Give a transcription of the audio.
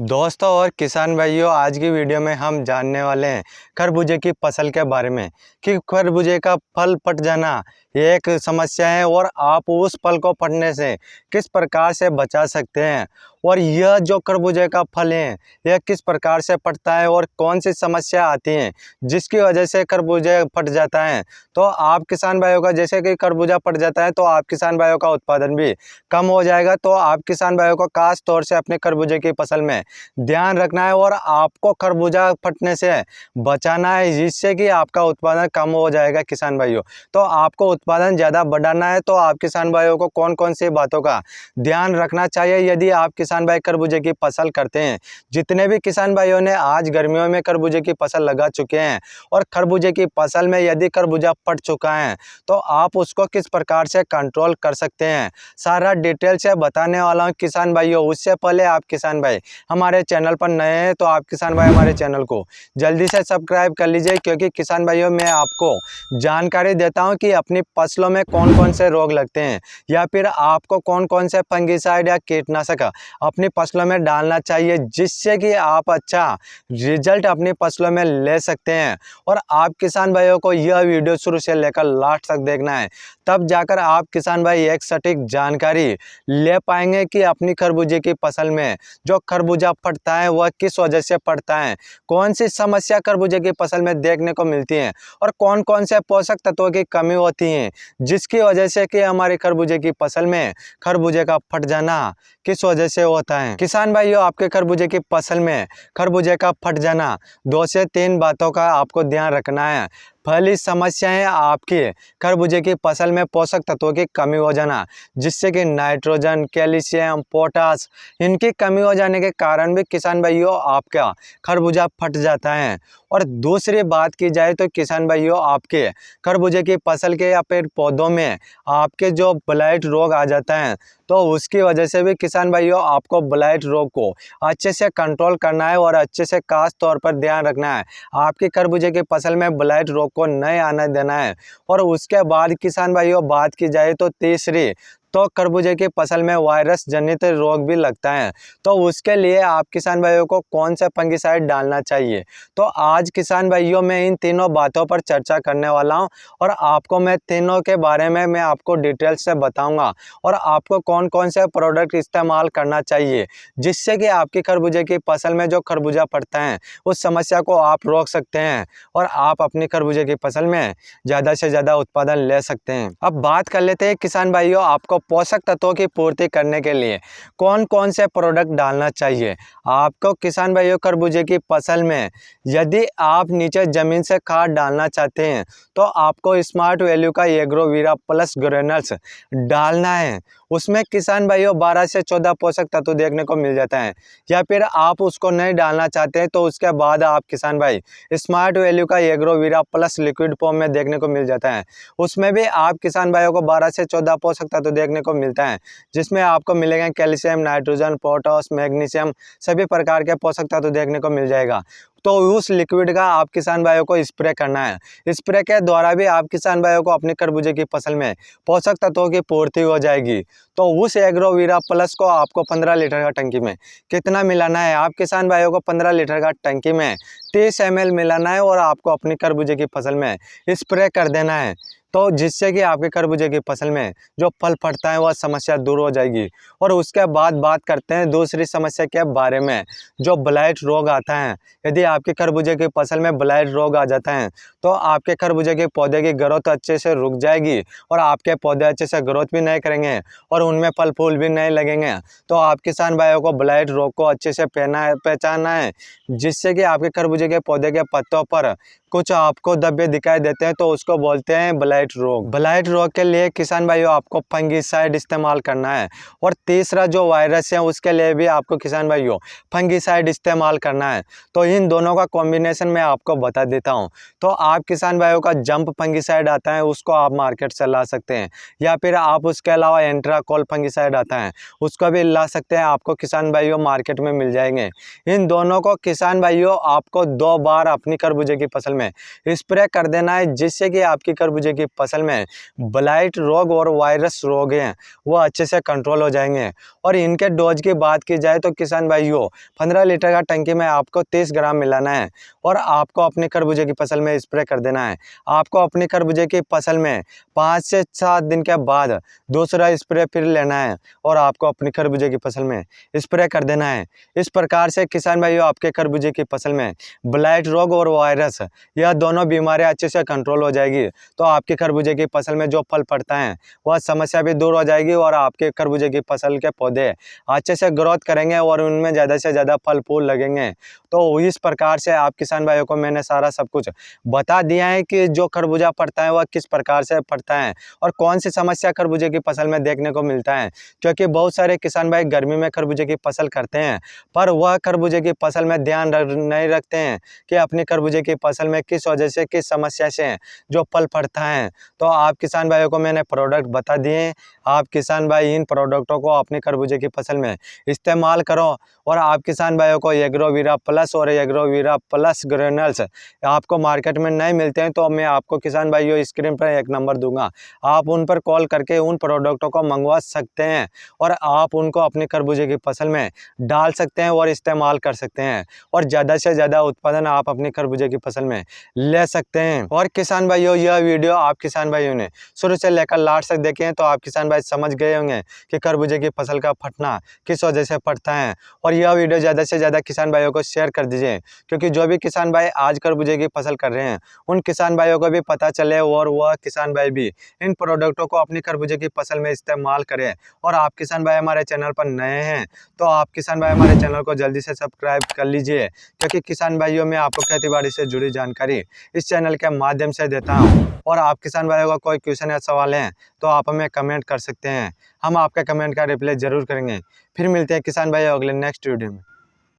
दोस्तों और किसान भाइयों, आज की वीडियो में हम जानने वाले हैं खरबूजे की फसल के बारे में कि खरबूजे का फल फट जाना ये एक समस्या है और आप उस फल को फटने से किस प्रकार से बचा सकते हैं। और यह जो खरबूजे का फल है यह किस प्रकार से फटता है और कौन सी समस्या आती है जिसकी वजह से खरबूजे फट जाता है। तो आप किसान भाइयों का जैसे कि खरबूजा फट जाता है तो आप किसान भाइयों का उत्पादन भी कम हो जाएगा। तो आप किसान भाइयों को खास तौर से अपने खरबूजे की फसल में ध्यान रखना है और आपको खरबूजा फटने से बचाना है, जिससे कि आपका उत्पादन कम हो जाएगा। किसान भाइयों, तो आपको उत्पादन ज़्यादा बढ़ाना है तो आप किसान भाइयों को कौन कौन सी बातों का ध्यान रखना चाहिए यदि आप किसान भाई खरबूजे की फसल करते हैं। जितने भी किसान भाइयों ने आज गर्मियों में खरबूजे की फसल लगा चुके हैं और खरबूजे की फसल में यदि खरबूजा फट चुका है तो आप उसको किस प्रकार से कंट्रोल कर सकते हैं, सारा डिटेल से बताने वाला हूँ किसान भाइयों। उससे पहले आप किसान भाई हमारे चैनल पर नए हैं तो आप किसान भाई हमारे चैनल को जल्दी से सब्सक्राइब कर लीजिए, क्योंकि किसान भाइयों मैं आपको जानकारी देता हूं कि अपनी फसलों में कौन कौन से रोग लगते हैं या फिर आपको कौन कौन से फंगिसाइड या कीटनाशक अपनी फसलों में डालना चाहिए, जिससे कि आप अच्छा रिजल्ट अपनी फसलों में ले सकते हैं। और आप किसान भाइयों को यह वीडियो शुरू से लेकर लास्ट तक देखना है, तब जाकर आप किसान भाई एक सटीक जानकारी ले पाएंगे कि अपनी खरबूजे की फसल में जो खरबूजा फटता है वह किस वजह से फटता है, कौन सी समस्या खरबूजे की फसल में देखने को मिलती है और कौन कौन से पोषक तत्वों की कमी होती है जिसकी वजह से कि हमारी खरबूजे की फसल में खरबूजे का फट जाना किस वजह से होता है। किसान भाइयों, आपके खरबूजे की फसल में खरबूजे का फट जाना 2 से 3 बातों का आपको ध्यान रखना है। पहली समस्या है आपकी खरबूजे की फसल में पोषक तत्वों की कमी हो जाना, जिससे कि नाइट्रोजन, कैल्शियम, पोटास इनकी कमी हो जाने के कारण भी किसान भाइयों आपका खरबूजा फट जाता है। और दूसरी बात की जाए तो किसान भाइयों, आपके खरबूजे की फसल के या पेड़ पौधों में आपके जो ब्लाइट रोग आ जाता है तो उसकी वजह से भी किसान भाइयों आपको ब्लाइट रोग को अच्छे से कंट्रोल करना है और अच्छे से खास तौर पर ध्यान रखना है। आपकी खरबूजे की फसल में ब्लाइट रोग को नहीं आने देना है। और उसके बाद किसान भाइयों बात की जाए तो तीसरी तो खरबूजे की फसल में वायरस जनित रोग भी लगता है, तो उसके लिए आप किसान भाइयों को कौन सा फंगिसाइड डालना चाहिए। तो आज किसान भाइयों मैं इन तीनों बातों पर चर्चा करने वाला हूं और आपको मैं तीनों के बारे में मैं आपको डिटेल से बताऊंगा और आपको कौन कौन से प्रोडक्ट इस्तेमाल करना चाहिए जिससे कि आपकी खरबूजे की फसल में जो खरबूजा पड़ता है उस समस्या को आप रोक सकते हैं और आप अपनी खरबूजे की फसल में ज़्यादा से ज़्यादा उत्पादन ले सकते हैं। अब बात कर लेते हैं किसान भाइयों, आपको पोषक तत्वों की पूर्ति करने के लिए कौन कौन से प्रोडक्ट डालना चाहिए। आपको किसान भाइयों खरबूजे की फसल में यदि आप नीचे जमीन से खाद डालना चाहते हैं तो आपको स्मार्ट वैल्यू का एग्रोवीरा प्लस ग्रेनल्स डालना है। उसमें किसान भाइयों 12 से 14 पोषक तत्व देखने को मिल जाता है। या फिर आप उसको नहीं डालना चाहते हैं तो उसके बाद आप किसान भाई स्मार्ट वैल्यू का एग्रोवीरा प्लस लिक्विड फॉर्म में देखने को मिल जाता है। उसमें भी आप किसान भाइयों को 12 से 14 पोषक तत्व देखने को मिलता है, जिसमें आपको मिलेगा कैल्शियम, नाइट्रोजन, पोटास, मैग्नीशियम सभी प्रकार के पोषक तत्व देखने को मिल जाएगा। तो उस लिक्विड का आप किसान भाइयों को स्प्रे करना है। स्प्रे के द्वारा भी आप किसान भाइयों को अपने खरबूजे की फसल में पोषक तत्वों की पूर्ति हो जाएगी। तो उस एग्रोवीरा प्लस को आपको 15 लीटर का टंकी में कितना मिलाना है, आप किसान भाइयों को 15 लीटर का टंकी में 30 ml मिलाना है और आपको अपनी खरबूजे की फसल में स्प्रे कर देना है। तो जिससे कि आपके खरबूजे की फसल में जो फल फटता है वह समस्या दूर हो जाएगी। और उसके बाद बात करते हैं दूसरी समस्या के बारे में, जो ब्लाइट रोग आता है। यदि आपके खरबूजे की फसल में ब्लाइट रोग आ जाता है तो आपके खरबूजे के पौधे की ग्रोथ अच्छे से रुक जाएगी और आपके पौधे अच्छे से ग्रोथ भी नहीं करेंगे और उनमें फल फूल भी नहीं लगेंगे। तो आप किसान भाइयों को ब्लाइट रोग को अच्छे से पहचानना है, जिससे कि आपके खरबूजे के पौधे के पत्तों पर कुछ आपको धब्बे दिखाई देते हैं तो उसको बोलते हैं ब्लाइट रोग। ब्लाइट रोग के लिए किसान भाइयों आपको फंगिसाइड इस्तेमाल करना है। और तीसरा जो वायरस है उसके लिए भी आपको किसान भाइयों फंगिसाइड इस्तेमाल करना है। तो इन दोनों का कॉम्बिनेशन मैं आपको बता देता हूं। तो आप किसान भाइयों का जंप फंगिसाइड आता है, उसको आप मार्केट से ला सकते हैं, या फिर आप उसके अलावा एंट्राकोल फंगिसाइड आता है उसको भी ला सकते हैं। आपको किसान भाइयों मार्केट में मिल जाएंगे। इन दोनों को किसान भाइयों आपको 2 बार अपनी खरबूजे की फसल में स्प्रे कर देना है, जिससे कि आपकी खरबूजे की फसल में ब्लाइट रोग और वायरस रोग हैं वो अच्छे से कंट्रोल हो जाएंगे। और इनके डोज की बात की जाए तो किसान भाइयों 15 लीटर का टंकी में आपको 30 ग्राम मिलाना है और आपको अपनी खरबूजे की फसल में स्प्रे कर देना है। आपको अपनी खरबूजे की फसल में 5 से 7 दिन के बाद दूसरा स्प्रे फिर लेना है और आपको अपनी खरबूजे की फसल में स्प्रे कर देना है। इस प्रकार से किसान भाइयों आपके खरबूजे की फसल में ब्लाइट रोग और वायरस यह दोनों बीमारियां अच्छे से कंट्रोल हो जाएगी। तो आपके खरबूजे की फसल में जो फल पड़ता है वह समस्या भी दूर हो जाएगी और आपके खरबूजे की फसल के पौधे अच्छे से ग्रोथ करेंगे और उनमें ज़्यादा से ज़्यादा फल फूल लगेंगे। तो इस प्रकार से आप किसान भाइयों को मैंने सारा सब कुछ बता दिया है कि जो खरबूजा पड़ता है वह किस प्रकार से पड़ता है और कौन सी समस्या खरबूजे की फसल में देखने को मिलता है। क्योंकि बहुत सारे किसान भाई गर्मी में खरबूजे की फसल करते हैं पर वह खरबूजे की फसल में ध्यान नहीं रखते हैं कि अपनी खरबूजे की फसल में किस वजह से किस समस्या से जो फल पड़ता है। तो आप किसान भाइयों को मैंने प्रोडक्ट बता दिए, आप किसान भाई इन प्रोडक्टों को अपने खरबूजे की फसल में इस्तेमाल करो। और आप किसान भाइयों को एग्रोवीरा प्लस और एग्रोवीरा प्लस ग्रेनुल्स आपको मार्केट में नहीं मिलते हैं तो मैं आपको किसान भाइयों स्क्रीन पर एक नंबर दूंगा, आप उन पर कॉल करके उन प्रोडक्टों को मंगवा सकते हैं और आप उनको अपनी खरबूजे की फसल में डाल सकते हैं और इस्तेमाल कर सकते हैं और ज़्यादा से ज़्यादा उत्पादन आप अपनी खरबूजे की फसल में ले सकते हैं। और किसान भाइयों यह वीडियो आप किसान भाइयों ने शुरू से लेकर लास्ट तक देखे हैं तो आप किसान भाई समझ गए होंगे कि खरबूजे की फसल का फटना किस वजह से पड़ता है। और यह वीडियो ज़्यादा से ज़्यादा किसान भाइयों को शेयर कर दीजिए क्योंकि जो भी किसान भाई आज खरबूजे की फसल कर रहे हैं उन किसान भाइयों को भी पता चले और वह किसान भाई भी इन प्रोडक्टों को अपनी खरबूजे की फसल में इस्तेमाल करें। और आप किसान भाई हमारे चैनल पर नए हैं तो आप किसान भाई हमारे चैनल को जल्दी से सब्सक्राइब कर लीजिए क्योंकि किसान भाइयों में आपको खेती बाड़ी से जुड़ी जानकारी इस चैनल के माध्यम से देता हूँ। और आप किसान भाइयों का कोई क्वेश्चन या सवाल है तो आप हमें कमेंट कर सकते हैं, हम आपके कमेंट का रिप्लाई जरूर करेंगे। फिर मिलते हैं किसान भाइयों अगले नेक्स्ट वीडियो में।